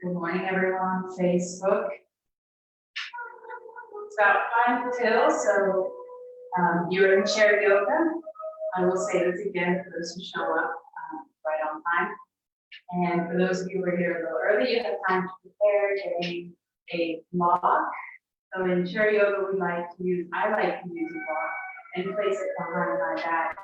Good morning, everyone. Facebook. It's about 5 till, so you're in chair yoga. I will say this again for those who show up right on time. And for those of you who are here a little early, you have time to prepare, getting a block. So in chair yoga, I like to use a block and place it behind my back.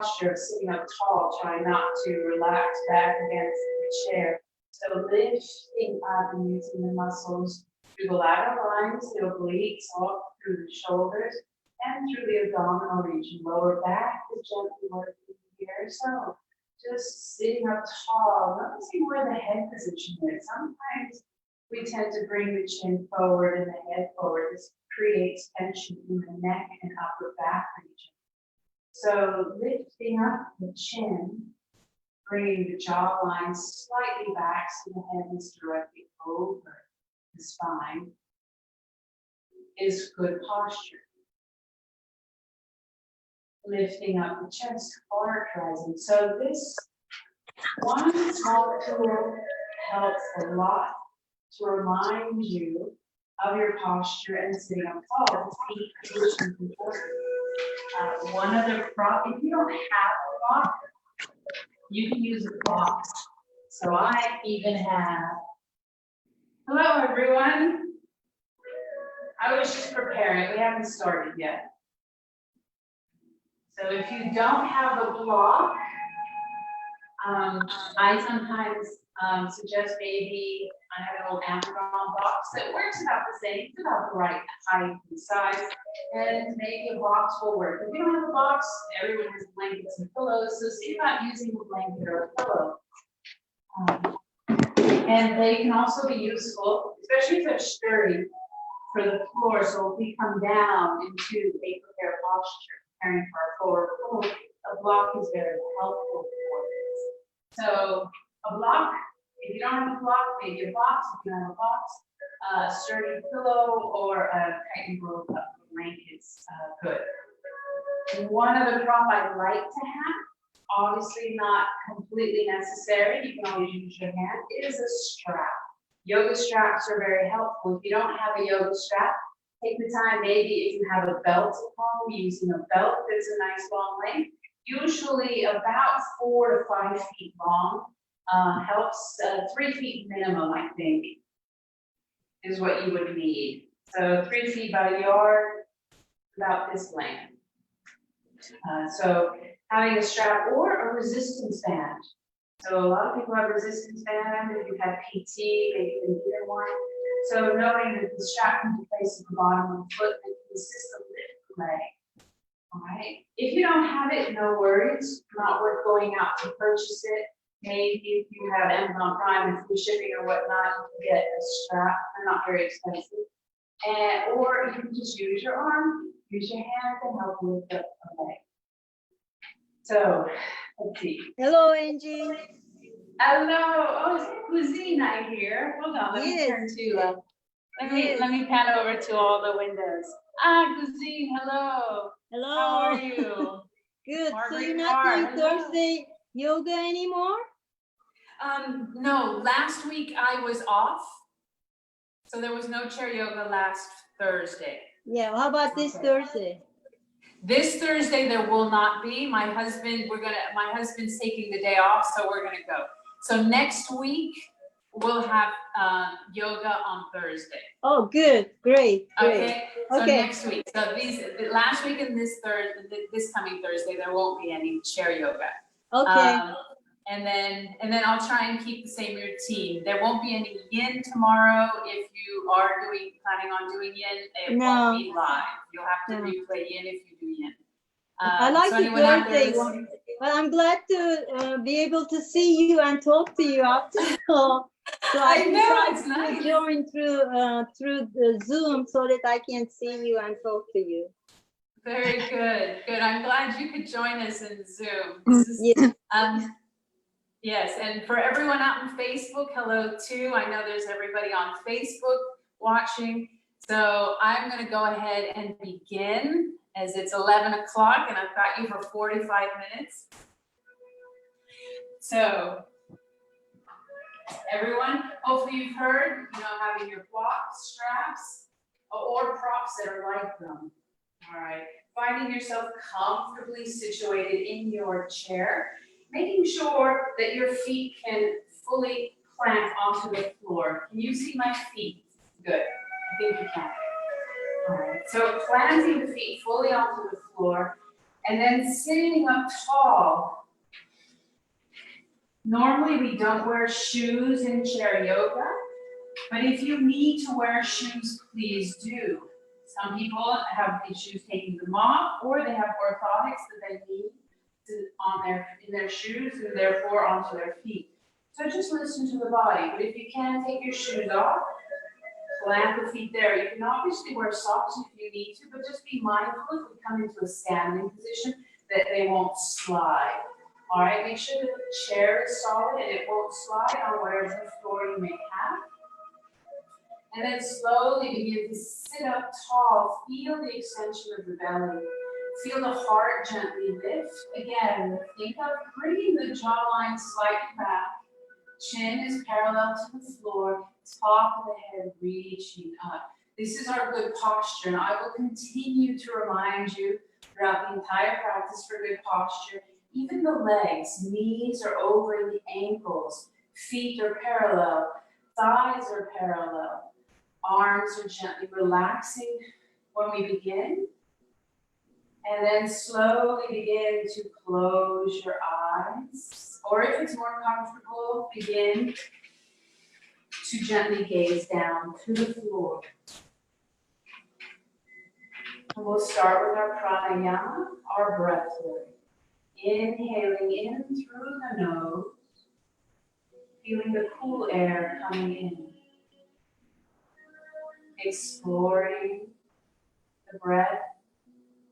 Posture of sitting up tall, trying not to relax back against the chair. So lifting up and using the muscles through the lateral lines, the obliques, all through the shoulders, and through the abdominal region. Lower back is gently working here. So just sitting up tall, noticing where the head position is. Sometimes we tend to bring the chin forward and the head forward. This creates tension in the neck and upper back region. So lifting up the chin, bringing the jawline slightly back so the head is directly over the spine is good posture. Lifting up the chest, heart rising. So this one small tool helps a lot to remind you of your posture and sitting up tall. The feet position is important. One other prop, if you don't have a block, you can use a box. So I even have, hello everyone. I was just preparing, we haven't started yet. So if you don't have a block, I sometimes suggest maybe I have an old Amazon box that works about the same, it's about the right height and size, and maybe a box will work. If you don't have a box, everyone has blankets and pillows, so see about using a blanket or a pillow. And they can also be useful, especially if they're sturdy, for the floor. So if we come down into a prepared posture, preparing for our forward fold, a block is very helpful for this. So a block, if you don't have a block, maybe a box. If you don't have a box, a sturdy pillow or a tightly rolled up blanket's good. One other prop I'd like to have, obviously not completely necessary, you can always use your hand, is a strap. Yoga straps are very helpful. If you don't have a yoga strap, take the time, maybe if you have a belt at home, using a belt that's a nice long length, usually about 4 to 5 feet long, helps 3 feet minimum, I think, is what you would need. So 3 feet by a yard, about this length. So having a strap or a resistance band. So a lot of people have resistance band. If you have PT, maybe you can get one. So knowing that the strap can be placed at the bottom of the foot and can assist the lift leg. All right. If you don't have it, no worries. Not worth going out to purchase it. Maybe if you have Amazon Prime and free shipping or whatnot, you can get a strap. They're not very expensive. Or you can just use your arm, use your hand to help lift up the leg. So let's see. Hello, Angie. Hello. Oh, it's Cuisine I hear. Hold on. Let me turn to. Let me pan over to all the windows. Cuisine. Hello. Hello. How are you? Good. Margaret So you're not doing Carr. Thursday yoga anymore? No. Last week I was off, so there was no chair yoga last Thursday. Yeah. How about this Thursday? This Thursday there will not be. My husband's taking the day off, so we're gonna go. So next week we'll have yoga on Thursday. Oh, good, great, great. Okay. So next week. So last week and this coming Thursday there won't be any chair yoga. Okay. And then I'll try and keep the same routine. There won't be any yin tomorrow. If you are planning on doing yin, it won't be live. You'll have to replay yin if you do yin. I like the Thursday one. Well, I'm glad to be able to see you and talk to you after all. So I know it's nice. To join through the Zoom so that I can see you and talk to you. Very good. Good. I'm glad you could join us in Zoom. Yes, and for everyone out in Facebook, hello too. I know there's everybody on Facebook watching. So I'm going to go ahead and begin. as it's 11 o'clock and I've got you for 45 minutes. So, everyone, hopefully you've heard, having your blocks, straps, or props that are like them. All right, finding yourself comfortably situated in your chair, making sure that your feet can fully plant onto the floor. Can you see my feet? Good, I think you can. All right, so planting the feet fully onto the floor and then sitting up tall. Normally we don't wear shoes in chair yoga, but if you need to wear shoes, please do. Some people have issues taking them off, or they have orthotics that they need in their shoes and therefore onto their feet. So just listen to the body. But if you can take your shoes off, plant the feet there. You can obviously wear socks if you need to, but just be mindful if we come into a standing position that they won't slide. All right, make sure that the chair is solid and it won't slide on whatever floor you may have. And then slowly begin to sit up tall. Feel the extension of the belly. Feel the heart gently lift. Again, think of bringing the jawline slightly back. Chin is parallel to the floor. Top of the head reaching up. This is our good posture, and I will continue to remind you throughout the entire practice for good posture. Even the legs, knees are over the ankles, feet are parallel, thighs are parallel, arms are gently relaxing when we begin. And then slowly begin to close your eyes. Or if it's more comfortable, begin to gently gaze down to the floor. And we'll start with our pranayama, our breath work. Inhaling in through the nose, feeling the cool air coming in. Exploring the breath.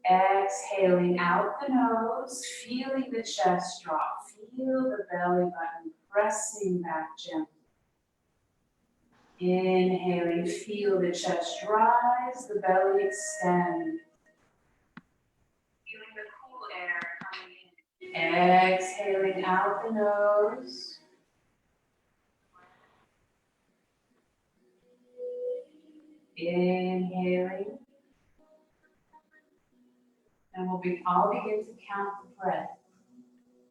Exhaling out the nose, feeling the chest drop. Feel the belly button pressing back gently. Inhaling, feel the chest rise, the belly extend. Feeling the cool air coming in. Exhaling out the nose. Inhaling. And I'll begin to count the breath.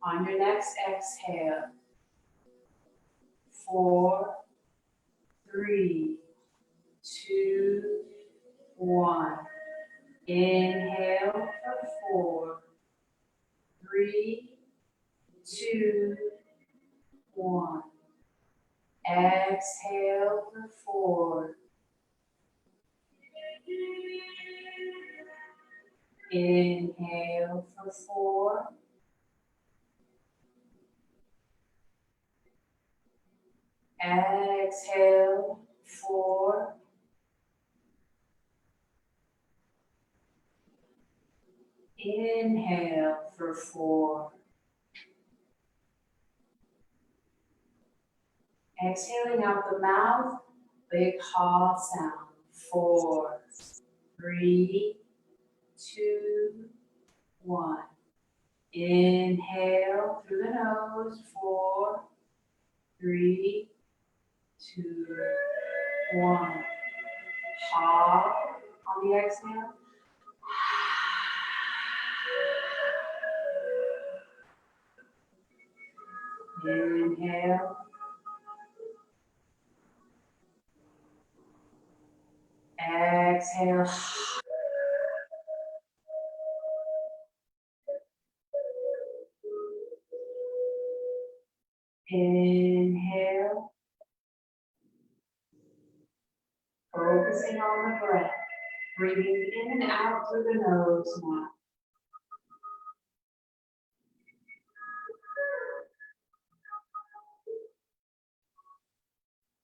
On your next exhale, 4, 3, 2, 1. Inhale for 4, 3, 2, 1. Exhale for 4. Inhale for 4. Exhale, 4. Inhale for 4. Exhaling out the mouth, big ha sound. 4, 3, 2, 1. Inhale through the nose. 4, 3, 2, 1. Ha on the exhale. Inhale. Exhale. Inhale. Focusing on the breath. Breathing in and out through the nose now.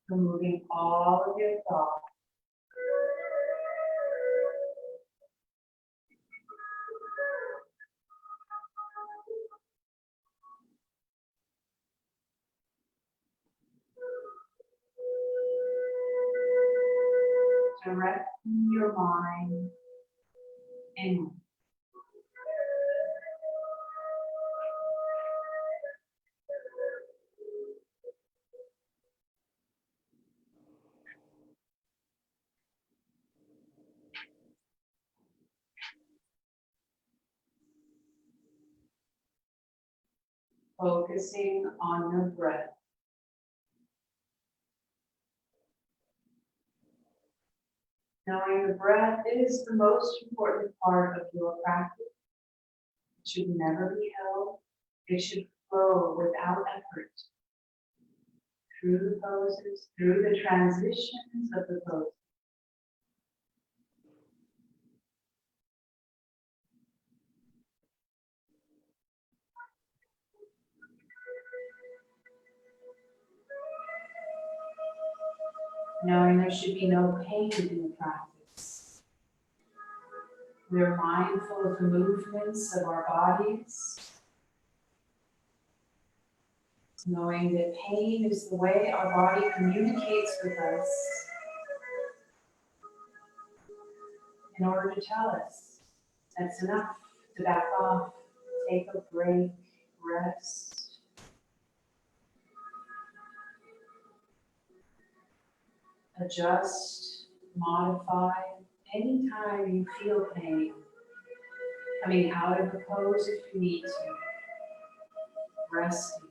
Removing all of your thoughts. Directing your mind inward. focusing on your breath. Knowing the breath is the most important part of your practice. It should never be held. It should flow without effort through the poses, through the transitions of the pose. Knowing there should be no pain in the practice. We're mindful of the movements of our bodies. Knowing that pain is the way our body communicates with us in order to tell us that's enough, to back off, take a break, rest. Adjust, modify, anytime you feel pain, coming out of the pose if you need to, resting.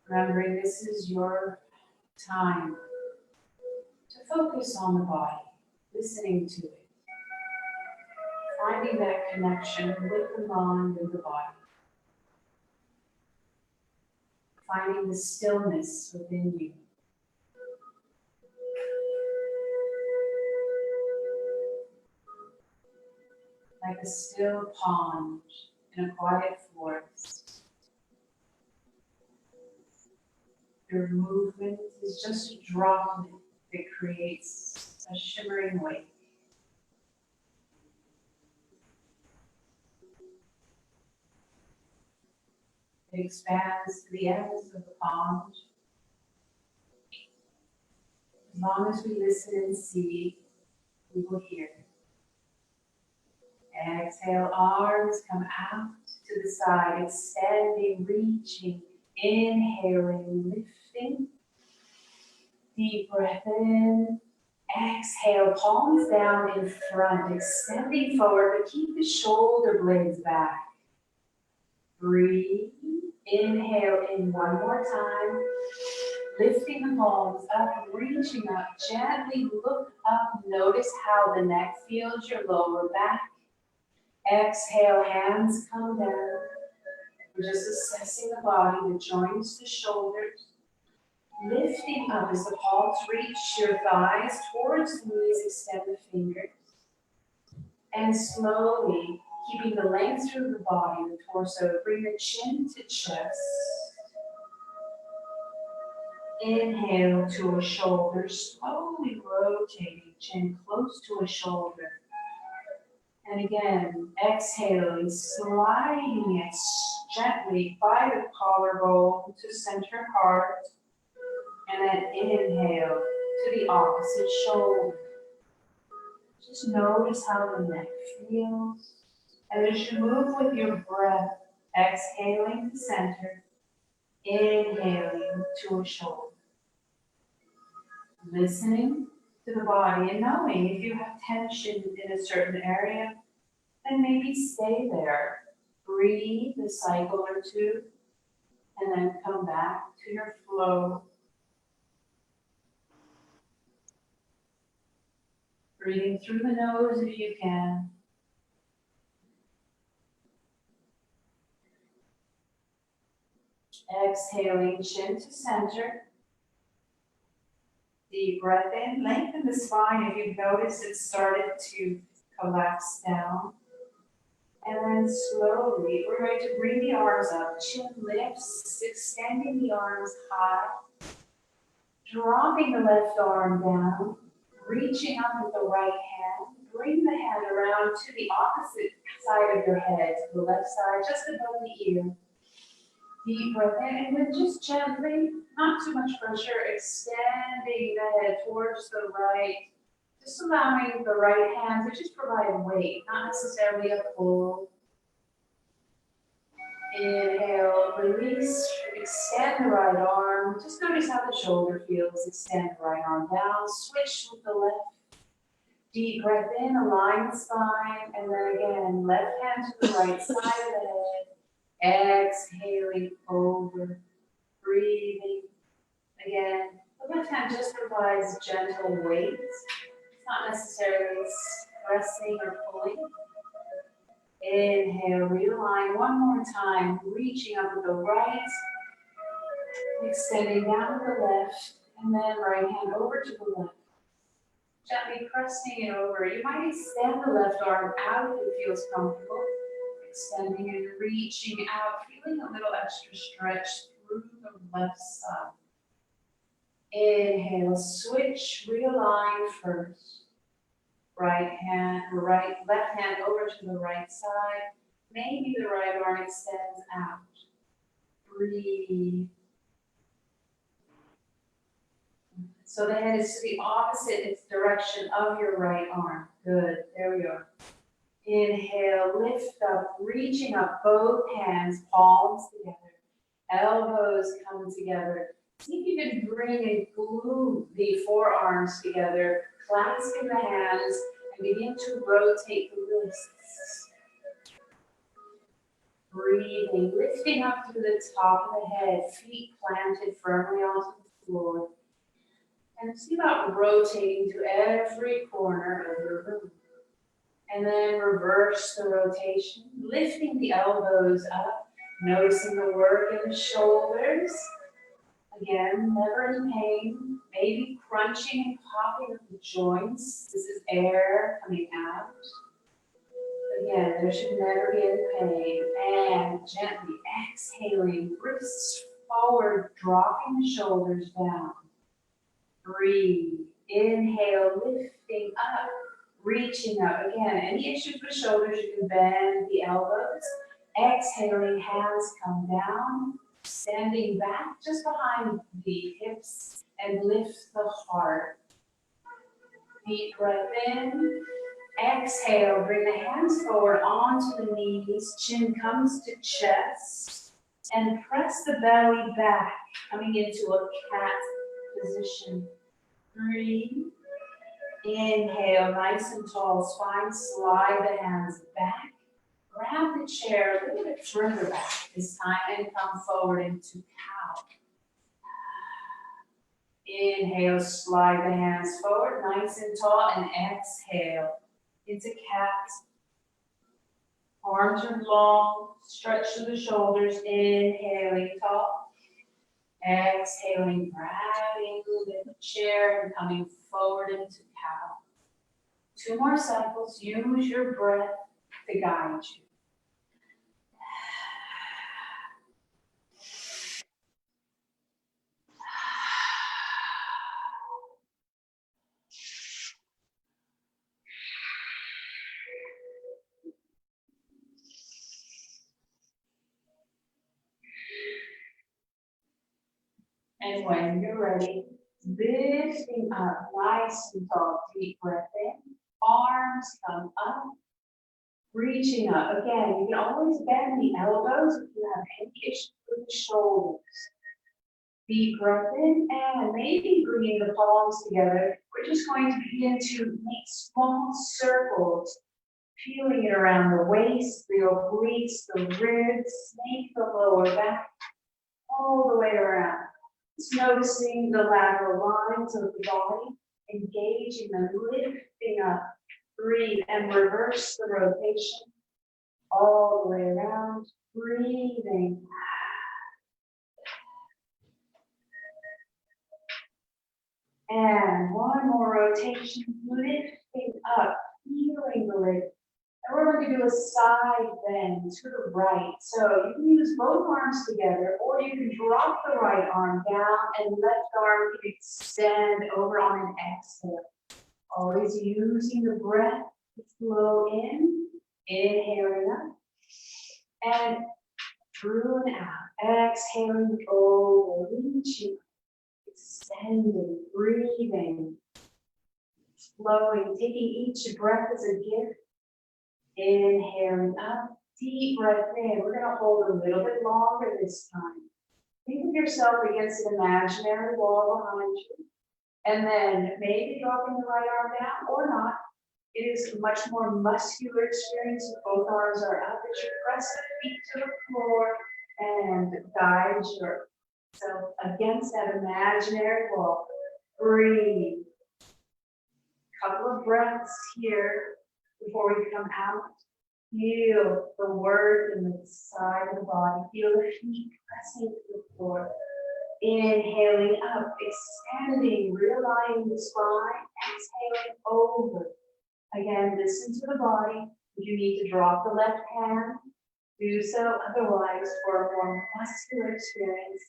Remembering this is your time to focus on the body, listening to it, finding that connection with the mind and the body, finding the stillness within you. Like a still pond in a quiet forest. Your movement is just a drop that creates a shimmering wake. It expands to the ends of the pond. As long as we listen and see, we will hear. Exhale, arms come out to the side, extending, reaching, inhaling, lifting. Deep breath in. Exhale, palms down in front, extending forward, but keep the shoulder blades back. Breathe. Inhale in one more time. Lifting the palms up, reaching up, gently look up. Notice how the neck feels, your lower back. Exhale, hands come down. We're just assessing the body, the joints, the shoulders. Lifting up as the palms reach your thighs towards the knees, extend the fingers. And slowly, keeping the length through the body, the torso, bring the chin to chest. Inhale to a shoulder, slowly rotating, chin close to a shoulder. And again, exhaling, sliding it gently by the collarbone to center heart. And then inhale to the opposite shoulder. Just notice how the neck feels. And as you move with your breath, exhaling to center, inhaling to a shoulder. Listening to the body and knowing if you have tension in a certain area, then maybe stay there. Breathe a cycle or two, and then come back to your flow. Breathing through the nose if you can. Exhaling, chin to center. Deep breath in, lengthen the spine if you've noticed it started to collapse down. And then slowly, we're going to bring the arms up, chin lifts, extending the arms high. Dropping the left arm down, reaching up with the right hand. Bring the hand around to the opposite side of your head, to the left side, just above the ear. Deep breath in, and then just gently, not too much pressure, extending the head towards the right. Just allowing the right hand to just provide weight, not necessarily a pull. Inhale, release, extend the right arm. Just notice how the shoulder feels. Extend the right arm down, switch with the left. Deep breath in, align the spine, and then again, left hand to the right side of the head. Exhaling over, breathing. Again, the left hand just provides gentle weight. It's not necessarily pressing or pulling. Inhale, realign one more time, reaching up with the right, extending down with the left, and then right hand over to the left. Gently pressing it over. You might extend the left arm out if it feels comfortable. Extending and reaching out, feeling a little extra stretch through the left side. Inhale, switch, realign first. Left hand over to the right side. Maybe the right arm extends out. Breathe. So the head is to the opposite direction of your right arm. Good, there we are. Inhale, lift up, reaching up both hands, palms together. Elbows come together. See if you can bring and glue the forearms together, clasping the hands, and begin to rotate the wrists. Breathing, lifting up through the top of the head, feet planted firmly onto the floor. And see about rotating to every corner of your room. And then reverse the rotation, lifting the elbows up, noticing the work in the shoulders. Again, never in pain, maybe crunching and popping of the joints. This is air coming out. Again, there should never be any pain. And gently exhaling, wrists forward, dropping the shoulders down. Breathe. Inhale, lifting up, reaching up. Again, any issues with shoulders, you can bend the elbows. Exhaling, hands come down. Standing back just behind the hips and lift the heart. Deep breath in. Exhale, bring the hands forward onto the knees. Chin comes to chest. And press the belly back, coming into a cat position. Breathe. Inhale, nice and tall. Spine, slide the hands back. Grab the chair a little bit further back this time and come forward into cow. Inhale, slide the hands forward, nice and tall, and exhale into cat. Arms are long, stretch to the shoulders, inhaling tall. Exhaling, grabbing the chair and coming forward into cow. 2 more cycles, use your breath to guide you. And when you're ready, lifting up nice and tall, deep breath in, arms come up, reaching up. Again, you can always bend the elbows if you have any issues with the shoulders. Deep breath in, and maybe bringing the palms together. We're just going to begin to make small circles, feeling it around the waist, the obliques, the ribs, make the lower back, all the way around. Just noticing the lateral lines of the body, engaging them, lifting up, breathe, and reverse the rotation all the way around, breathing. And one more rotation, lifting up, feeling the leg. And we're going to do a side bend to the right. So you can use both arms together, or you can drop the right arm down and left arm can extend over on an exhale. Always using the breath to flow in, inhaling up, and through and out. Exhaling over, reaching, extending, breathing, flowing, taking each breath as a gift. Inhaling up, deep breath in. We're going to hold a little bit longer this time. Think of yourself against an imaginary wall behind you. And then maybe dropping the right arm down or not. It is a much more muscular experience. Both arms are up as you press the feet to the floor and guide yourself against that imaginary wall. Breathe. Couple of breaths here before we come out. Feel the work in the side of the body. Feel the feet pressing to the floor. Inhaling up, expanding, realigning the spine. Exhaling over. Again, listen to the body. If you need to drop the left hand, do so. Otherwise, for a more muscular experience,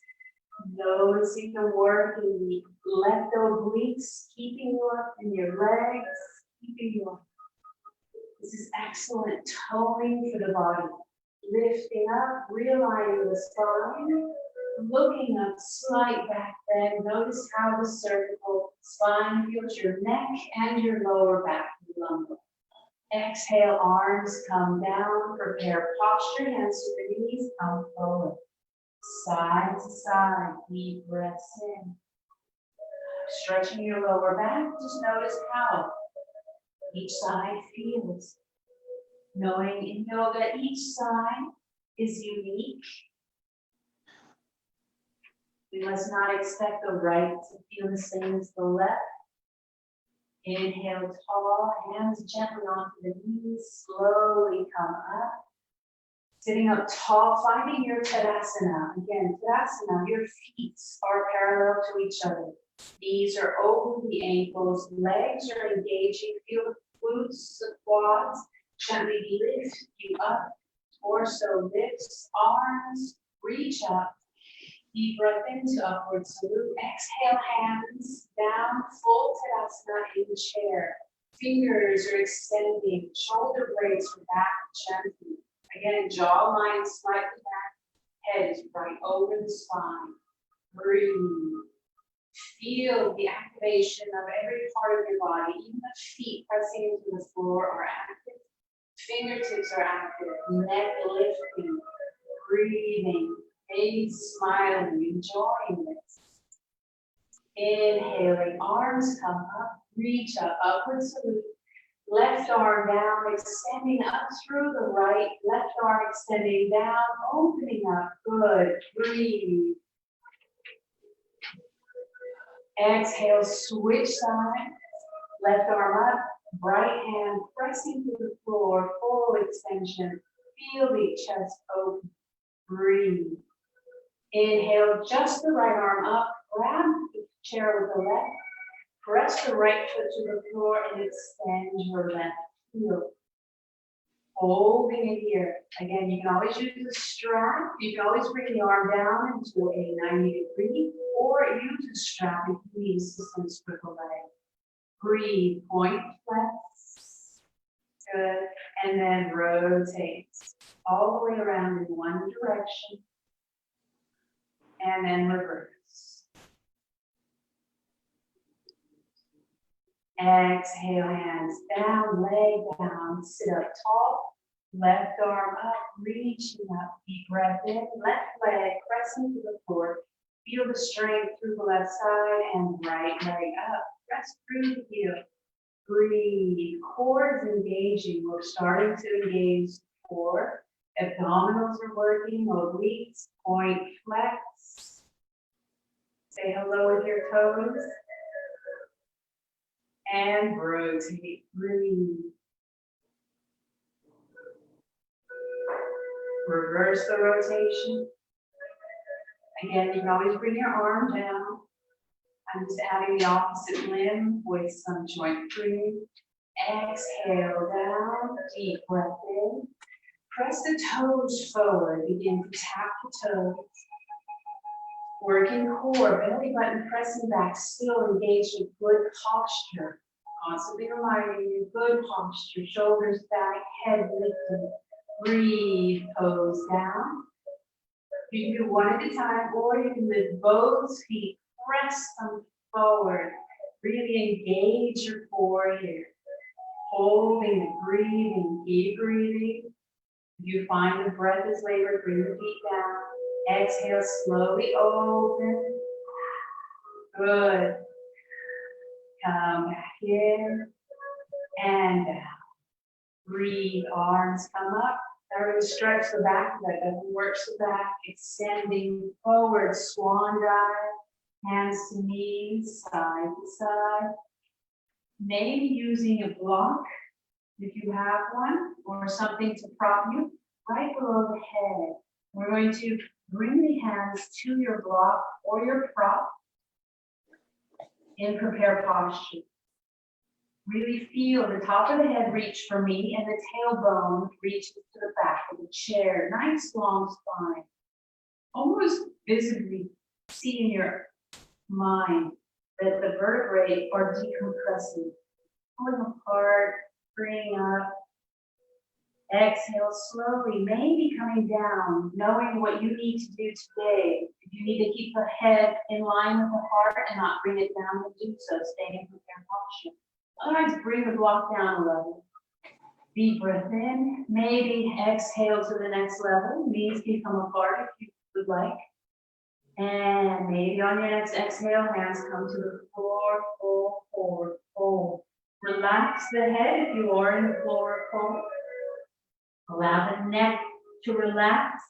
noticing the work in the left obliques, keeping you up in your legs, keeping you up. This is excellent toning for the body. Lifting up, realigning the spine, looking up, slight back bend. Notice how the cervical spine feels your neck and your lower back, lumbar. Exhale, arms come down, prepare posture, hands to the knees, come forward. Side to side, deep breaths in. Stretching your lower back, just notice how each side feels. Knowing in yoga, each side is unique. We must not expect the right to feel the same as the left. Inhale tall, hands gently onto the knees, slowly come up. Sitting up tall, finding your Tadasana. Again, Tadasana, your feet are parallel to each other. Knees are over the ankles, legs are engaging. Feel the glutes, the quads, gently lift you up. Torso lifts, arms reach up. Deep breath into upward salute. Exhale, hands down, full Tadasana in the chair. Fingers are extending, shoulder blades are back gently. Again, jawline slightly back, head is right over the spine. Breathe. Feel the activation of every part of your body. Even the feet pressing into the floor are active. Fingertips are active. Neck lifting. Breathing. Face smiling. Enjoying this. Inhaling. Arms come up. Reach up. Upward salute. Left arm down, extending up through the right. Left arm extending down, opening up. Good. Breathe. Exhale, switch sides. Left arm up, right hand pressing to the floor, full extension. Feel the chest open. Breathe. Inhale, just the right arm up. Grab the chair with the left. Press the right foot to the floor and extend your left heel. Holding it here. Again, you can always use the strap. You can always bring the arm down into a 90-degree, or use the strap if you need assistance with the leg. Breathe, point, flex. Good. And then rotate all the way around in one direction. And then reverse. Exhale, hands down, leg down, sit up tall, left arm up, reaching up, deep breath in, left leg pressing to the floor, feel the strength through the left side and right leg up, press through the heel, breathe, core is engaging, we're starting to engage core, abdominals are working, obliques, point, flex, say hello with your toes. And rotate, breathe. Reverse the rotation. Again, you can always bring your arm down. I'm just adding the opposite limb with some joint breathe. Exhale down, deep breath in. Press the toes forward, begin to tap the toes. Working core, belly button pressing back, still engaged in good posture. Constantly reminding you, good posture, shoulders back, head lifted. Breathe, toes down. You can do one at a time, or you can lift both feet, press them forward. Really engage your core here. Holding and breathing, keep breathing. If you find the breath is labored, bring the feet down. Exhale, slowly open. Good. Come back in. and down. Breathe, arms come up. Start to stretch the back, that works the back, extending forward, swan dive, hands to knees, side to side. Maybe using a block, if you have one, or something to prop you, right below the head. We're going to bring the hands to your block or your prop in prepare posture. Really feel the top of the head reach for me and the tailbone reaches to the back of the chair. Nice long spine. Almost visibly see in your mind that the vertebrae are decompressing, pulling apart, bringing up. Exhale slowly, maybe coming down, knowing what you need to do today. If you need to keep the head in line with the heart and not bring it down, then do so. Stay in prepared posture. Otherwise, bring the block down a level. Deep breath in. Maybe exhale to the next level. Knees can come apart if you would like. And maybe on your next exhale, hands come to the floor, fold, forward, fold. Relax the head if you are in the floor, fold. Allow the neck to relax.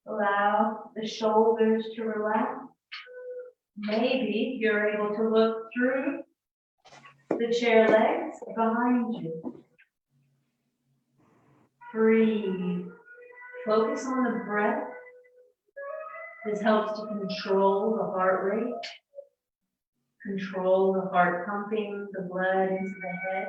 Allow the shoulders to relax. Maybe you're able to look through the chair legs behind you. Breathe. Focus on the breath. This helps to control the heart rate, control the heart pumping the blood into the head.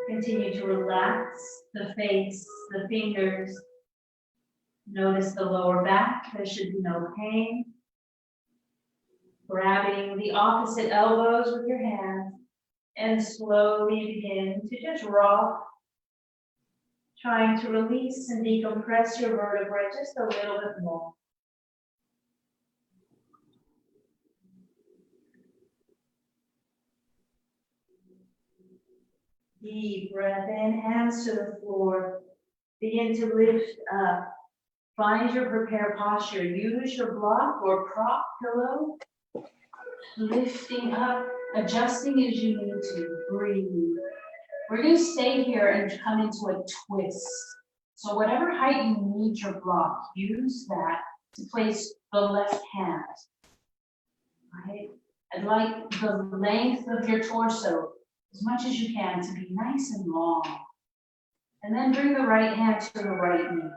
Continue to relax the face, the fingers. Notice the lower back. There should be no pain. Grabbing the opposite elbows with your hands and slowly begin to just rock, trying to release and decompress your vertebrae just a little bit more. Deep breath in, hands to the floor. Begin to lift up. Find your prepare posture. Use your block or prop pillow. Lifting up, adjusting as you need to. Breathe. We're going to stay here and come into a twist. So whatever height you need your block, use that to place the left hand. Right? I'd like the length of your torso, as much as you can, to be nice and long. And then bring the right hand to the right knee.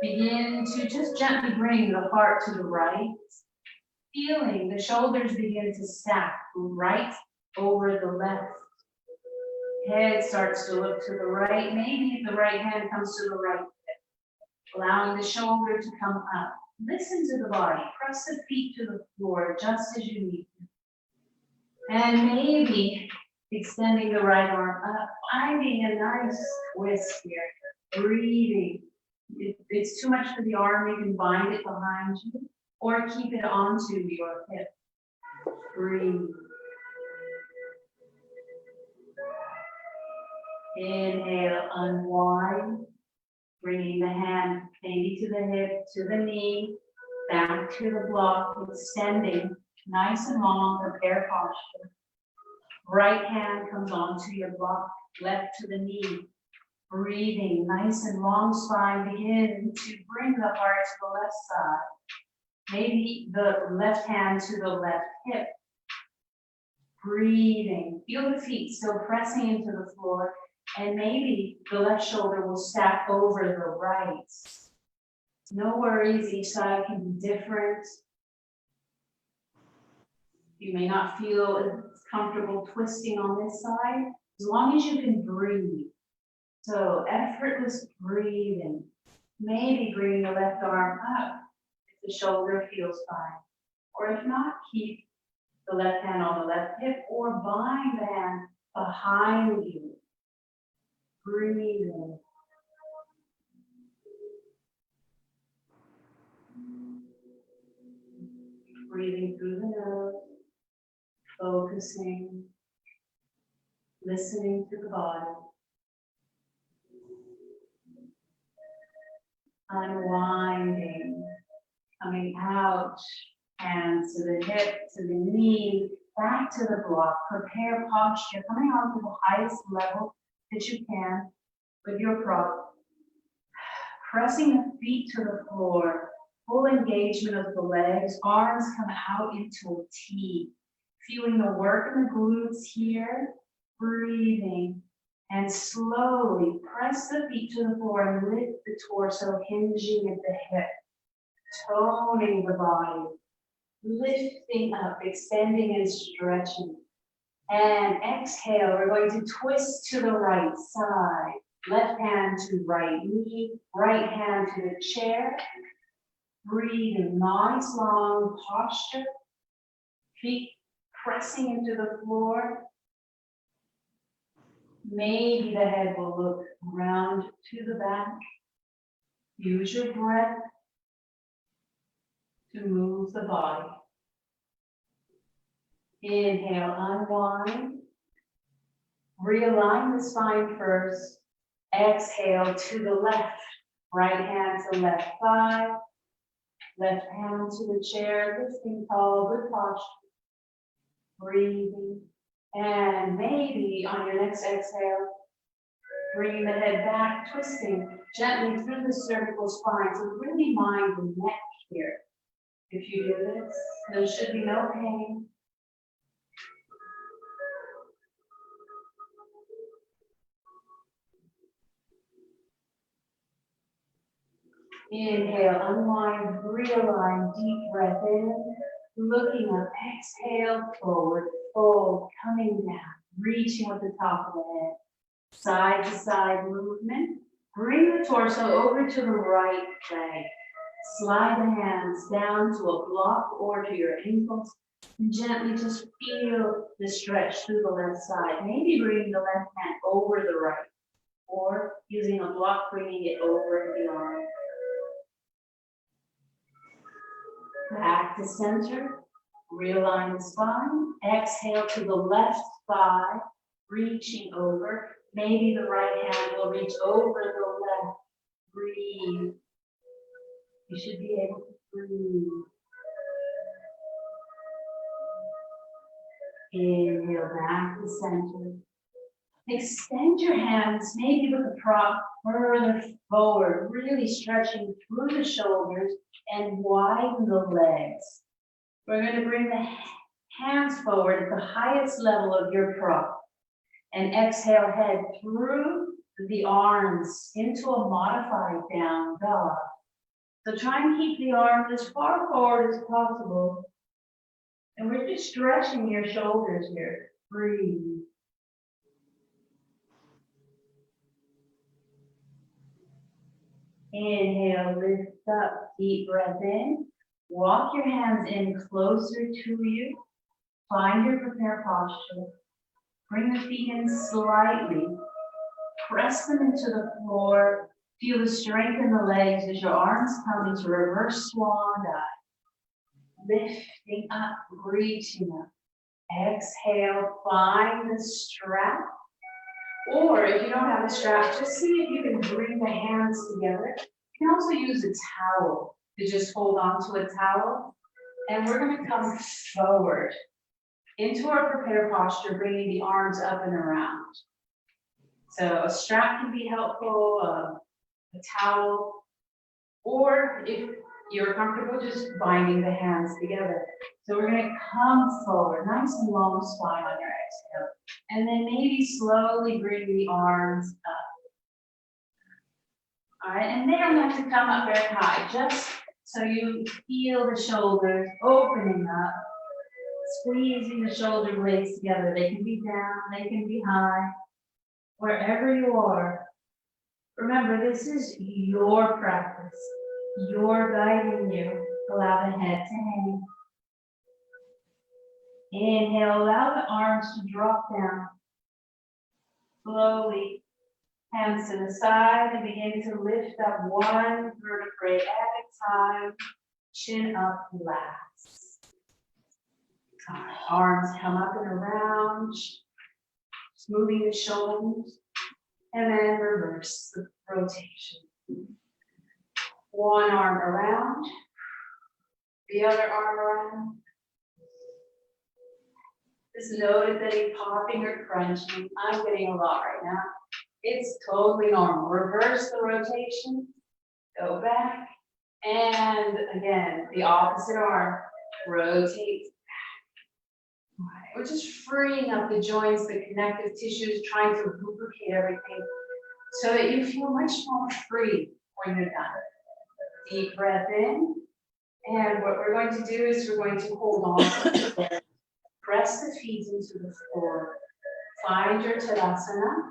Begin to just gently bring the heart to the right. Feeling the shoulders begin to stack right over the left. Head starts to look to the right. Maybe the right hand comes to the right hip. Allowing the shoulder to come up. Listen to the body. Press the feet to the floor just as you need to. And maybe extending the right arm up, finding a nice twist here. Breathing. If it's too much for the arm, you can bind it behind you or keep it onto your hip. Breathe. Inhale, unwind. Bringing the hand maybe to the hip, to the knee, back to the block, extending nice and long, prepare posture. Right hand comes onto your block, left to the knee. Breathing, nice and long spine. Begin to bring the heart to the left side. Maybe the left hand to the left hip. Breathing, feel the feet still pressing into the floor. And maybe the left shoulder will stack over the right. No worries, each side can be different. You may not feel as comfortable twisting on this side, as long as you can breathe. So effortless breathing. Maybe bring the left arm up if the shoulder feels fine. Or if not, keep the left hand on the left hip or bind the hand behind you. Breathing. Breathing through the nose, focusing, listening to the body. unwinding, coming out, hands to the hip, to the knee, back to the block. Prepare posture, coming on to the highest level that you can with your prop. Pressing the feet to the floor, full engagement of the legs, arms come out into a T. Feeling the work in the glutes here, breathing, and slowly press the feet to the floor and lift the torso, hinging at the hip, toning the body, lifting up, extending and stretching. And exhale, we're going to twist to the right side. Left hand to right knee, right hand to the chair. Breathing, nice long posture. Feet pressing into the floor. Maybe the head will look around to the back. Use your breath to move the body. Inhale, unwind. Realign the spine first. Exhale to the left. Right hand to left thigh. Left hand to the chair. Lifting tall, good posture. Breathing. And maybe on your next exhale, bringing the head back, twisting gently through the cervical spine. So really mind the neck here. If you do this, there should be no pain. Inhale, unwind, realign, deep breath in, looking up, exhale, forward, fold, coming down, reaching with the top of the head, side to side movement. Bring the torso over to the right leg. Slide the hands down to a block or to your ankles, and gently just feel the stretch through the left side. Maybe bringing the left hand over the right, or using a block, bringing it over the arm. Back to center, realign the spine, exhale to the left thigh, reaching over. Maybe the right hand will reach over the left. Breathe. You should be able to breathe. Inhale back to center. Extend your hands, maybe with the prop further forward, really stretching through the shoulders and widen the legs. We're going to bring the hands forward at the highest level of your prop and exhale, head through the arms into a modified down dog. So try and keep the arms as far forward as possible. And we're just stretching your shoulders here. Breathe. Inhale, lift up, deep breath in. Walk your hands in closer to you. Find your prepared posture. Bring the feet in slightly. Press them into the floor. Feel the strength in the legs as your arms come into reverse swan dive. Lifting up, reaching up. Exhale, find the strap. Or if you don't have a strap, just see if you can bring the hands together. You can also use a towel to just hold on to a towel. And we're going to come forward into our prepared posture, bringing the arms up and around. So a strap can be helpful, a towel, or if you're comfortable, just binding the hands together. So we're going to come forward, nice and long spine on your exhale. And then maybe slowly bring the arms up. All right, and they don't have to come up very high, just so you feel the shoulders opening up, squeezing the shoulder blades together. They can be down, they can be high, wherever you are. Remember, this is your practice. You're guiding you. Allow the head to hang. Inhale, allow the arms to drop down. Slowly, hands to the side, and begin to lift up one vertebrae at a time. Chin up, relax. Arms come up and around, smoothing the shoulders, and then reverse the rotation. One arm around, the other arm around. Just notice any popping or crunching. I'm getting a lot right now. It's totally normal. Reverse the rotation, go back, and again, the opposite arm, rotate back. Right. We're just freeing up the joints, the connective tissues, trying to lubricate everything so that you feel much more free when you're done. Deep breath in, and what we're going to do is we're going to hold on to the floor, press the feet into the floor, find your Tadasana,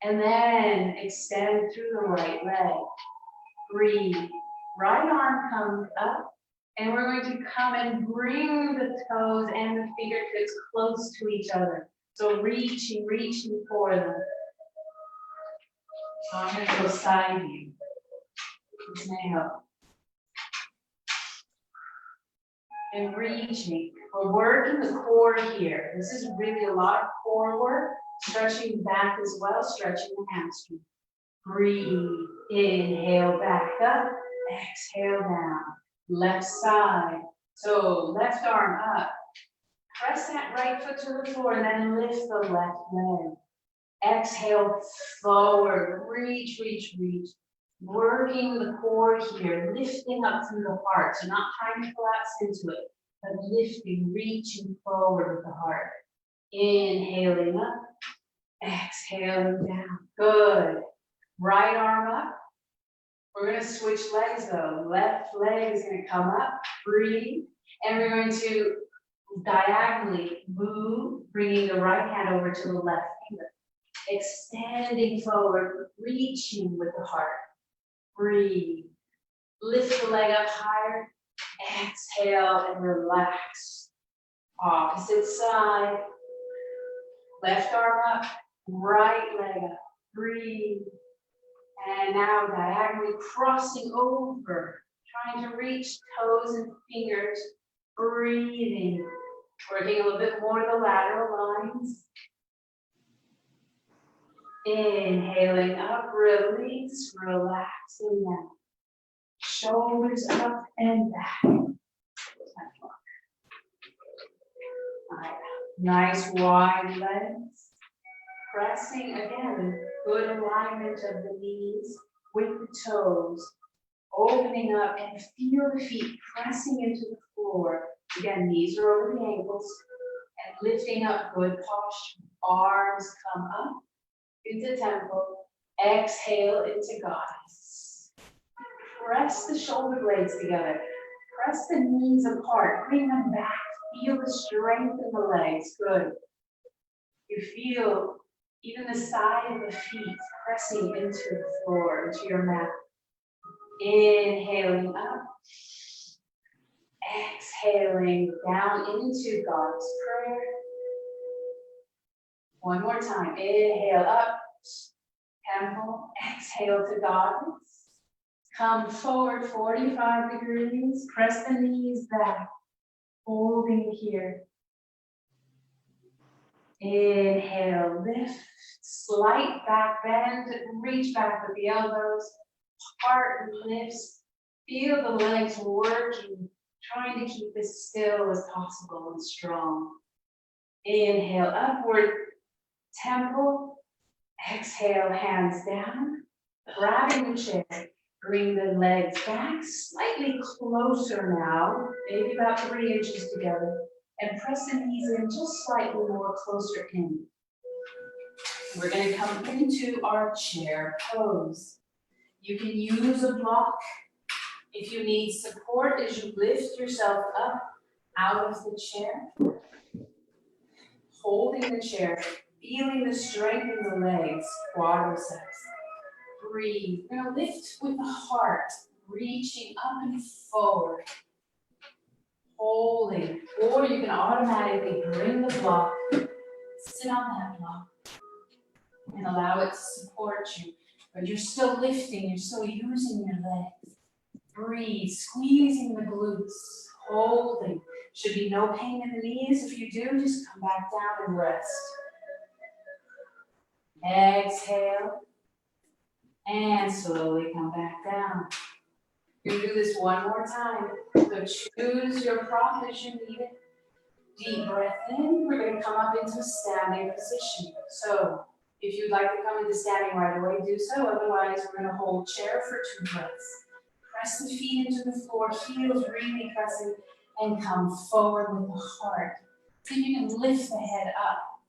and then extend through the right leg. Breathe. Right arm comes up, and we're going to come and bring the toes and the fingertips close to each other. So reaching for them. So I'm going to go side view. This may help. And reaching. We're working the core here. This is really a lot of core work. Stretching back as well, stretching the hamstring. Breathe. Inhale back up. Exhale down. Left side. So left arm up. Press that right foot to the floor and then lift the left leg. Exhale forward. Reach, reach, reach. Working the core here, lifting up through the heart. So not trying to collapse into it, but lifting, reaching forward with the heart. Inhaling up, exhaling down. Good. Right arm up. We're going to switch legs though. Left leg is going to come up, breathe, and we're going to diagonally move, bringing the right hand over to the left finger. Extending forward, reaching with the heart. Breathe. Lift the leg up higher. Exhale and relax. Opposite side. Left arm up. Right leg up. Breathe. And now diagonally crossing over. Trying to reach toes and fingers. Breathing. Working a little bit more the lateral lines. Inhaling up, release, relaxing down. Shoulders up and back. Right. Nice wide legs. Pressing again, good alignment of the knees with the toes. Opening up and feel the feet pressing into the floor. Again, knees are over the ankles. And lifting up, good posture. Arms come up. Into temple, exhale into goddess. Press the shoulder blades together. Press the knees apart, bring them back. Feel the strength in the legs, good. You feel even the side of the feet pressing into the floor, into your mat. Inhaling up. Exhaling down into God's prayer. One more time. Inhale up. Temple. Exhale to Goddess. Come forward 45 degrees. Press the knees back. Holding here. Inhale. Lift. Slight back bend. Reach back with the elbows. Heart lifts. Feel the legs working. Trying to keep as still as possible and strong. Inhale upward. Temple, exhale, hands down, grabbing the chair, bring the legs back, slightly closer now, maybe about 3 inches together, and press the knees in just slightly more closer in. We're going to come into our chair pose. You can use a block if you need support as you lift yourself up out of the chair, holding the chair. Feeling the strength in the legs, quadriceps. Breathe. We're going to lift with the heart, reaching up and forward. Holding. Or you can automatically bring the block, sit on that block, and allow it to support you. But you're still lifting, you're still using your legs. Breathe, squeezing the glutes, holding. Should be no pain in the knees. If you do, just come back down and rest. Exhale, and slowly come back down. You're gonna do this one more time. So choose your prop as you need it. Deep breath in. We're gonna come up into a standing position. So if you'd like to come into standing right away, do so. Otherwise, we're gonna hold chair for 2 breaths. Press the feet into the floor, heels really pressing, and come forward with the heart. See if you can lift the head up.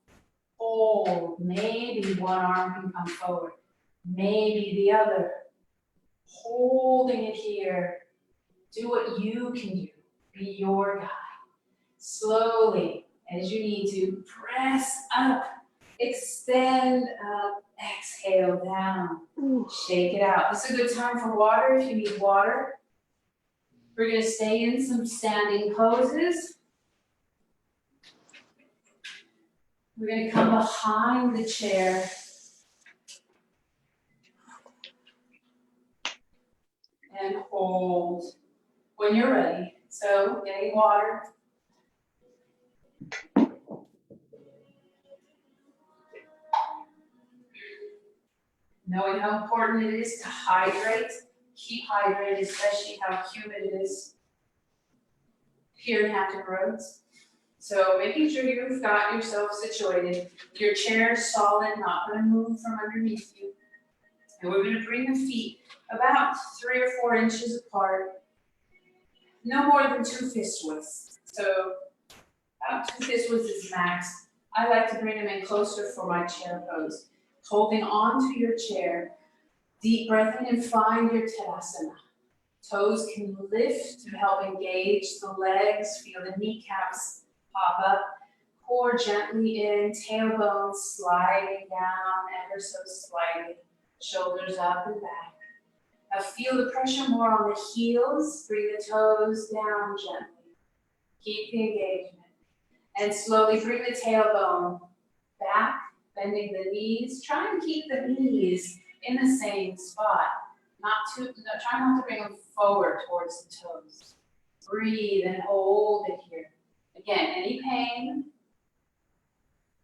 Hold. Maybe one arm can come forward. Maybe the other. Holding it here. Do what you can do. Be your guide. Slowly, as you need to, press up. Extend up. Exhale down. Shake it out. This is a good time for water if you need water. We're going to stay in some standing poses. We're going to come behind the chair. And hold when you're ready. So, getting water. Knowing how important it is to hydrate. Keep hydrated, especially how humid it is here in Hampton Roads. So making sure you've got yourself situated. Your chair is solid, not going to move from underneath you. And we're going to bring the feet about 3 or 4 inches apart. No more than 2 fist widths. So about 2 fist widths is max. I like to bring them in closer for my chair pose. Holding on to your chair. Deep breath in and find your Tadasana. Toes can lift to help engage the legs. Feel the kneecaps pop up. Core gently in, tailbone sliding down ever so slightly. Shoulders up and back. Now feel the pressure more on the heels. Bring the toes down gently. Keep the engagement. And slowly bring the tailbone back, bending the knees. Try and keep the knees in the same spot. Try not to bring them forward towards the toes. Breathe and hold it here. Again, any pain,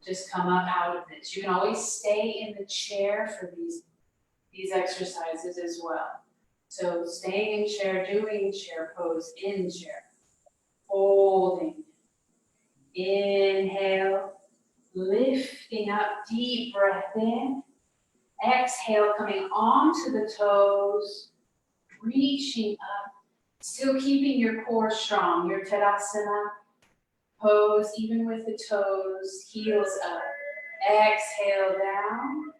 just come up out of this. You can always stay in the chair for these exercises as well. So staying in chair, doing chair pose, in chair. Holding. Inhale. Lifting up, deep breath in. Exhale, coming onto the toes. Reaching up. Still keeping your core strong. Your Tadasana pose, even with the toes, heels up. Exhale down.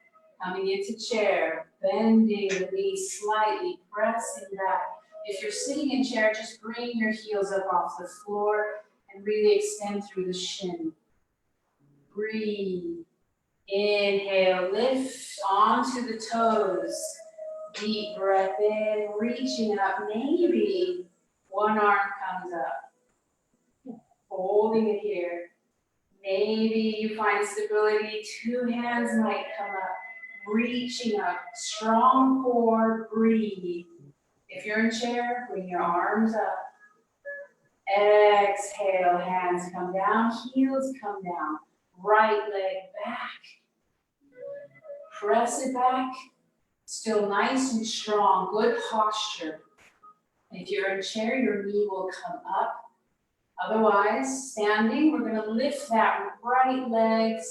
Coming into chair, bending the knees slightly, pressing back. If you're sitting in chair, just bring your heels up off the floor and really extend through the shin. Breathe. Inhale, lift onto the toes. Deep breath in, reaching up. Maybe one arm comes up. Holding it here. Maybe you find stability. 2 hands might come up. Reaching up, strong core, breathe. If you're in chair, bring your arms up. Exhale, hands come down, heels come down. Right leg back. Press it back. Still nice and strong, good posture. If you're in chair, your knee will come up. Otherwise, standing, we're going to lift that right leg,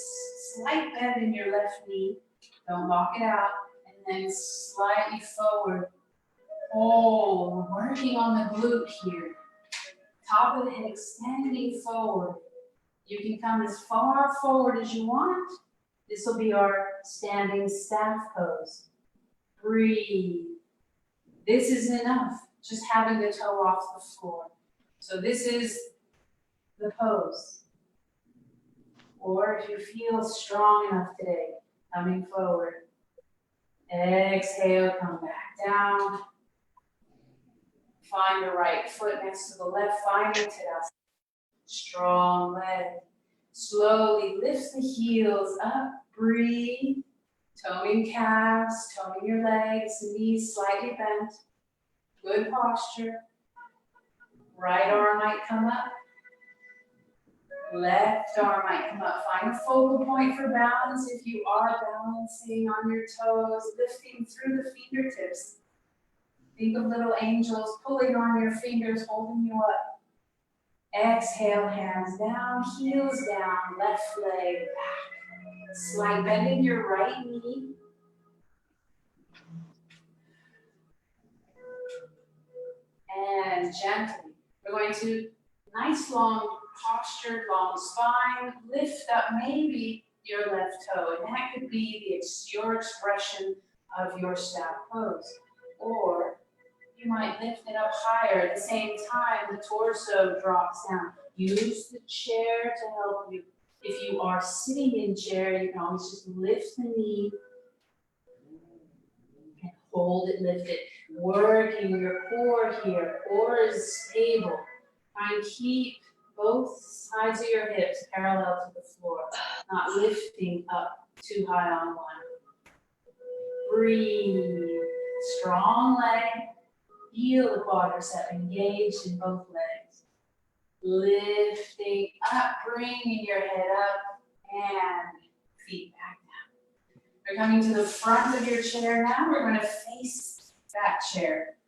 slight bend in your left knee. Don't lock it out, and then slightly forward. Oh, we're working on the glute here. Top of the head extending forward. You can come as far forward as you want. This will be our standing staff pose. Breathe. This isn't enough, just having the toe off the floor. So this is the pose. Or if you feel strong enough today, coming forward. Exhale, come back down. Find the right foot next to the left, find your Tadasana. Strong leg. Slowly lift the heels up, breathe. Toning calves, toning your legs, knees slightly bent. Good posture. Right arm might come up. Left arm might come up. Find a focal point for balance if you are balancing on your toes, lifting through the fingertips. Think of little angels pulling on your fingers, holding you up. Exhale, hands down, heels down, left leg back. Slight bend in your right knee. And gently, we're going to, nice long posture, long spine, lift up maybe your left toe. And that could be your expression of your staff pose. Or you might lift it up higher. At the same time, the torso drops down. Use the chair to help you. If you are sitting in chair, you can always just lift the knee and hold it, lift it. Working your core here. Core is stable. Try and keep both sides of your hips parallel to the floor, not lifting up too high on one. Breathe. Strong leg. Feel the quadricep engaged in both legs. Lifting up, bringing your head up, and feet back down. We're coming to the front of your chair now. We're going to face that chair.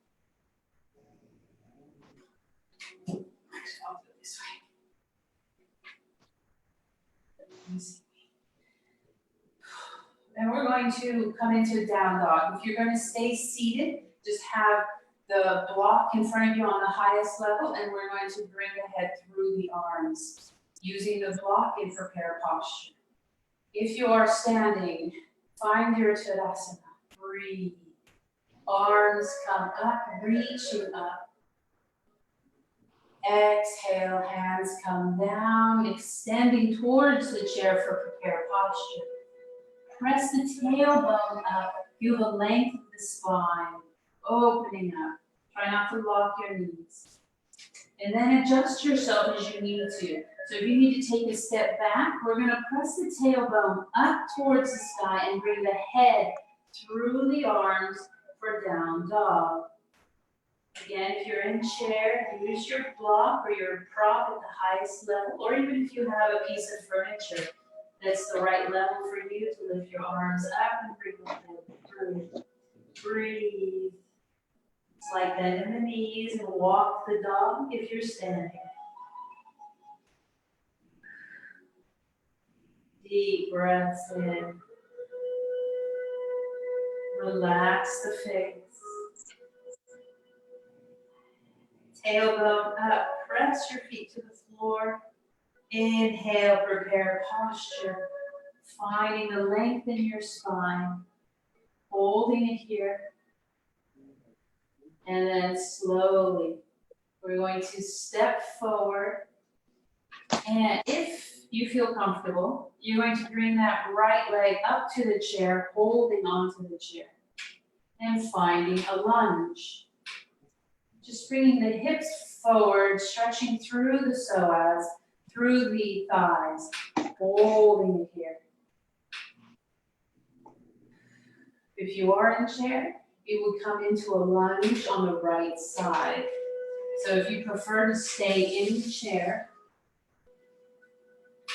Actually, I'll do it this way. And we're going to come into down dog. If you're going to stay seated, just have the block in front of you on the highest level, and we're going to bring the head through the arms, using the block in prepare posture. If you are standing, find your Tadasana. Breathe. Arms come up, reaching up. Exhale, hands come down, extending towards the chair for prepare posture. Press the tailbone up, feel the length of the spine, opening up. Try not to lock your knees. And then adjust yourself as you need to. So if you need to take a step back, we're going to press the tailbone up towards the sky and bring the head through the arms for down dog. Again, if you're in chair, use your block or your prop at the highest level, or even if you have a piece of furniture that's the right level for you to lift your arms up and bring the head through. Breathe. Slight bend in the knees and walk the dog if you're standing. Deep breaths in. Relax the face. Tailbone up. Press your feet to the floor. Inhale, prepare posture. Finding the length in your spine. Holding it here. And then slowly, we're going to step forward. And if you feel comfortable, you're going to bring that right leg up to the chair, holding onto the chair. And finding a lunge. Just bringing the hips forward, stretching through the psoas, through the thighs, holding it here. If you are in chair, you would come into a lunge on the right side. So if you prefer to stay in the chair,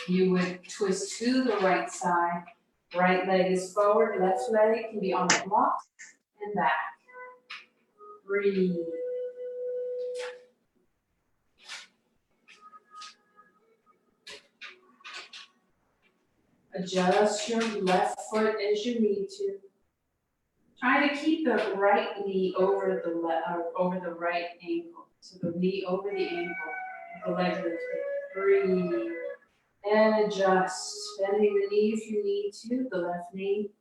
you would twist to the right side. Right leg is forward, left leg can be on the block and back. Breathe. Adjust your left foot as you need to. Try to keep the right knee over the right ankle. So the knee over the ankle, the leg lifted. Breathe. And adjust. Bending the knee if you need to, the left knee.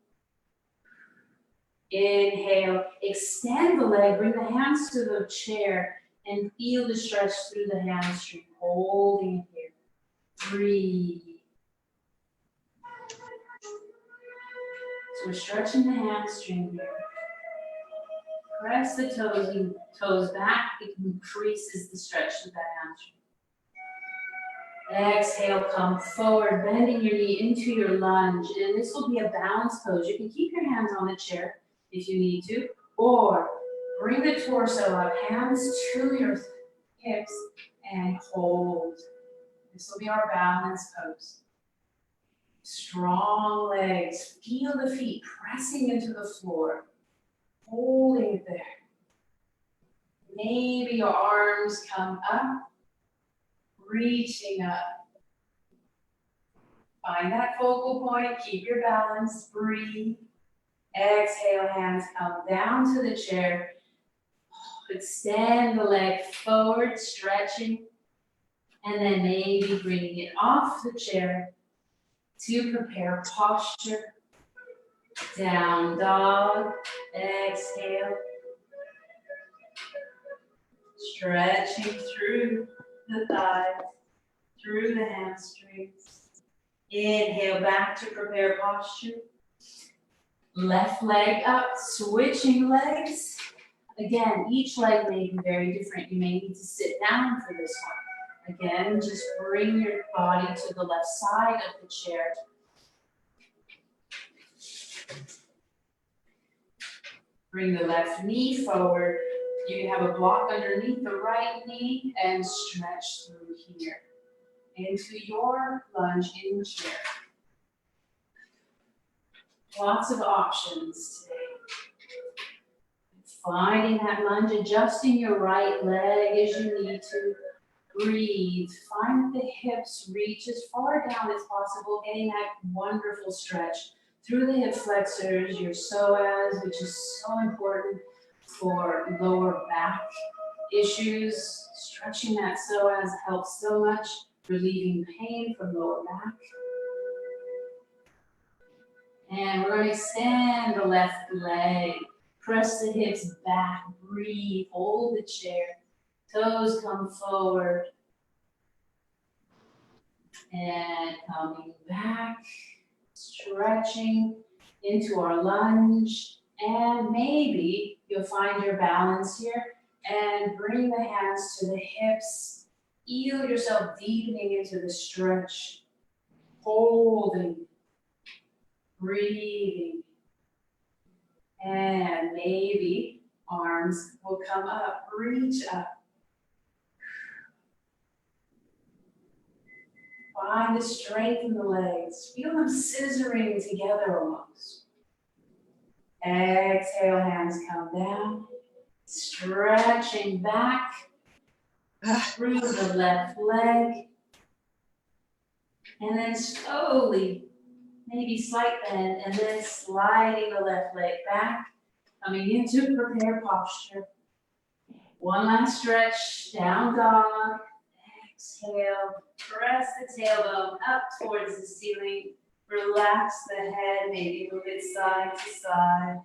Inhale. Extend the leg. Bring the hands to the chair and feel the stretch through the hamstring. Holding it here. Breathe. So we're stretching the hamstring here. Press the toes back. It increases the stretch of that hamstring. Exhale, come forward, bending your knee into your lunge. And this will be a balance pose. You can keep your hands on the chair if you need to, or bring the torso up, hands to your hips, and hold. This will be our balance pose. Strong legs, feel the feet pressing into the floor, holding it there. maybe your arms come up, reaching up. Find that focal point, keep your balance, breathe. Exhale, hands come down to the chair. Extend the leg forward, stretching. And then maybe bringing it off the chair to prepare posture. Down dog, exhale. Stretching through the thighs, through the hamstrings. Inhale back to prepare posture. Left leg up, switching legs. Again, each leg may be very different. You may need to sit down for this one. Again, just bring your body to the left side of the chair. Bring the left knee forward. You can have a block underneath the right knee and stretch through here into your lunge in chair. Lots of options today. Finding that lunge, adjusting your right leg as you need to. Breathe. Find that the hips reach as far down as possible, getting that wonderful stretch through the hip flexors, your psoas, which is so important for lower back issues. Stretching that psoas helps so much, relieving pain from lower back. And we're going to extend the left leg. Press the hips back, breathe, hold the chair. Toes come forward. And coming back, stretching into our lunge. And maybe you'll find your balance here and bring the hands to the hips. Feel yourself deepening into the stretch. Holding, breathing. And maybe arms will come up, reach up. Find the strength in the legs. Feel them scissoring together almost. Exhale, hands come down. Stretching back through the left leg. And then slowly, maybe slight bend, and then sliding the left leg back. Coming into prepared posture. One last stretch, down dog. Exhale, press the tailbone up towards the ceiling. Relax the head, maybe move it side to side.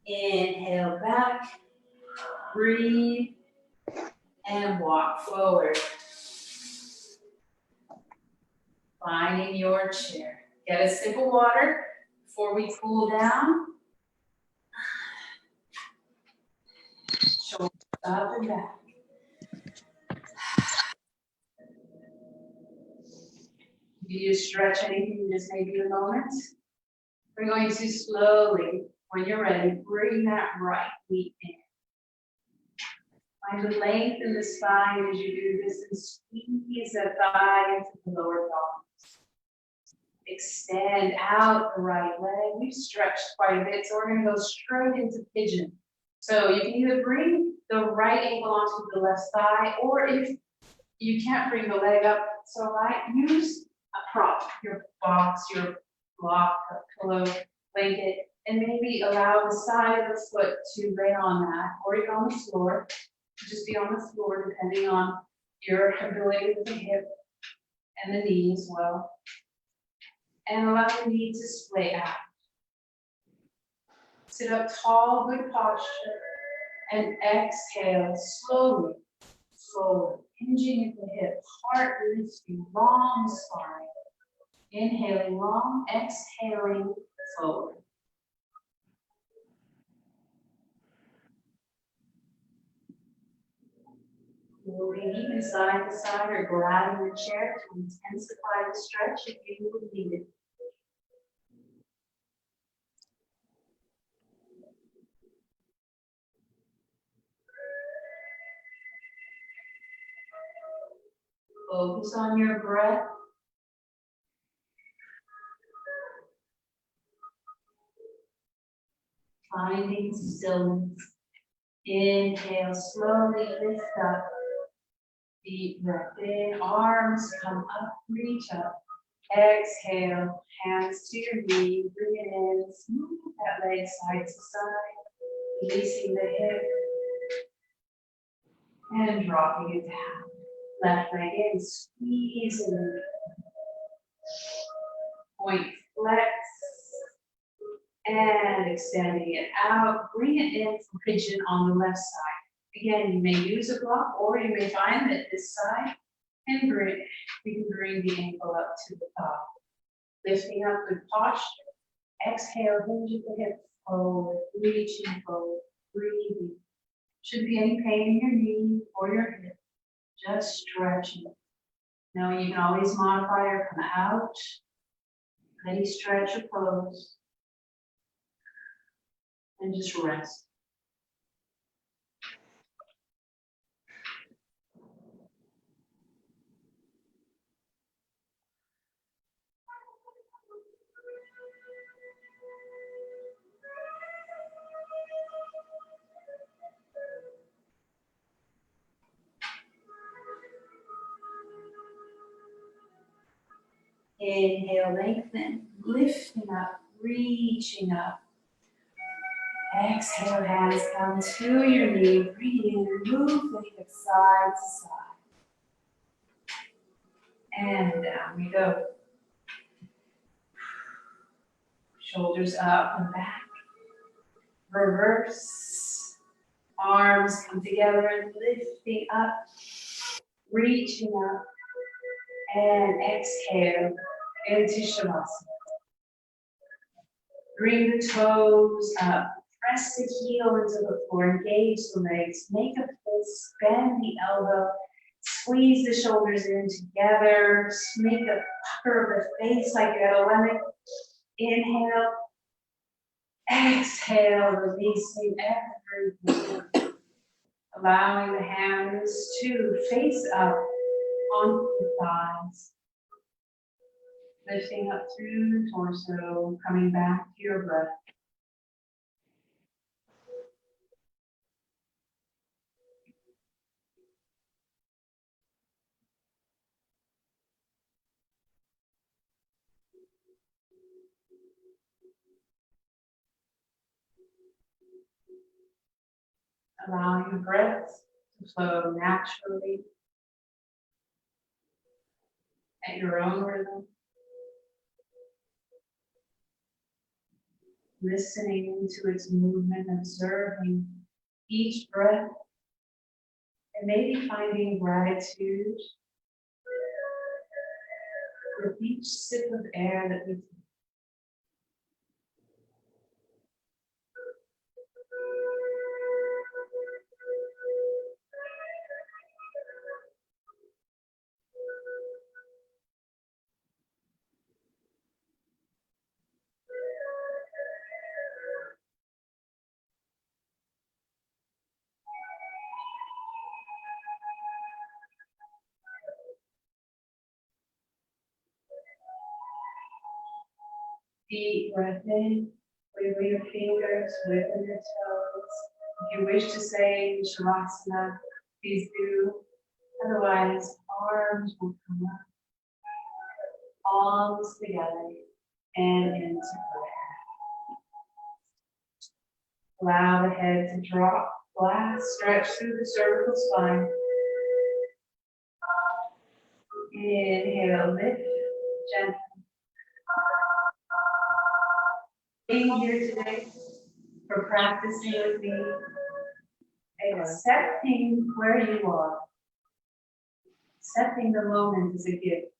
Inhale back, breathe, and walk forward. Finding your chair. Get a sip of water before we cool down. Shoulders up and back. If you need to stretch anything, just maybe a moment. We're going to slowly, when you're ready, bring that right knee in. Find the length in the spine as you do this and squeeze that thigh into the lower dog. Extend out the right leg. We've stretched quite a bit, so we're going to go straight into pigeon. So you can either bring the right ankle onto the left thigh, or if you can't bring the leg up so high, use a prop, your box, your block, a pillow, blanket, and maybe allow the side of the foot to lay on that, or even on the floor. Just be on the floor, depending on your ability with the hip and the knee as well. And allow the knee to splay out. Sit up tall, good posture, and exhale slowly forward, hinging at the hip, heart lifting, long spine. Inhaling long, exhaling forward. Moving even side to side or grabbing the chair to intensify the stretch if you would need it. Focus on your breath. finding stillness. Inhale, slowly lift up. Deep breath in, arms come up, reach up. Exhale, hands to your knee, bring it in, smooth that leg side to side, releasing the hip, and dropping it down. Left leg in, squeezing, point flex, and extending it out. Bring it in for pigeon on the left side. Again, you may use a block, or you may find that this side can bring, we can bring the ankle up to the top. Lifting up with posture. Exhale, hinge the hip forward, reaching forward, breathing. Shouldn't be any pain in your knee or your hip, just stretching. Now you can always modify or come out. Any stretch or pose. And just rest. Inhale, lengthen, lifting up, reaching up. Exhale, hands come to your knee. Breathe in, move the hip side to side. And down we go. Shoulders up and back. Reverse. Arms come together and lifting up, reaching up. And exhale into Shavasana. Bring the toes up. Press the heel into the floor. Engage the legs. Make a fist. Bend the elbow. Squeeze the shoulders in together. Make a pucker of the face like you're at a lemon. Inhale. Exhale. Releasing everything. Allowing the hands to face up onto the thighs. Lifting up through the torso, coming back to your breath. Allowing your breath to flow naturally at your own rhythm. Listening to its movement, observing each breath, and maybe finding gratitude with each sip of air that we take. Deep breath in, wiggle your fingers, wiggle your toes. If you wish to say Shavasana, please do. Otherwise, arms will come up, palms together, and into prayer. Allow the head to drop, flat, stretch through the cervical spine. Inhale, lift, gently. Being here today for practicing with me, accepting where you are, accepting the moment as a gift,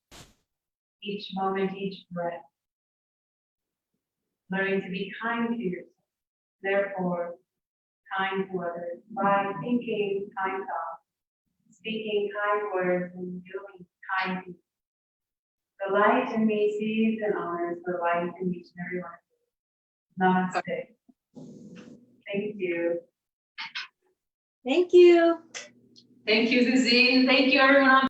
each moment, each breath, learning to be kind to yourself, therefore kind to others, by thinking kind thoughts, speaking kind words, and doing kind things. The light in me sees and honors the light in each and every one. Namaste. Thank you. Thank you. Thank you, Zazine. Thank you, everyone.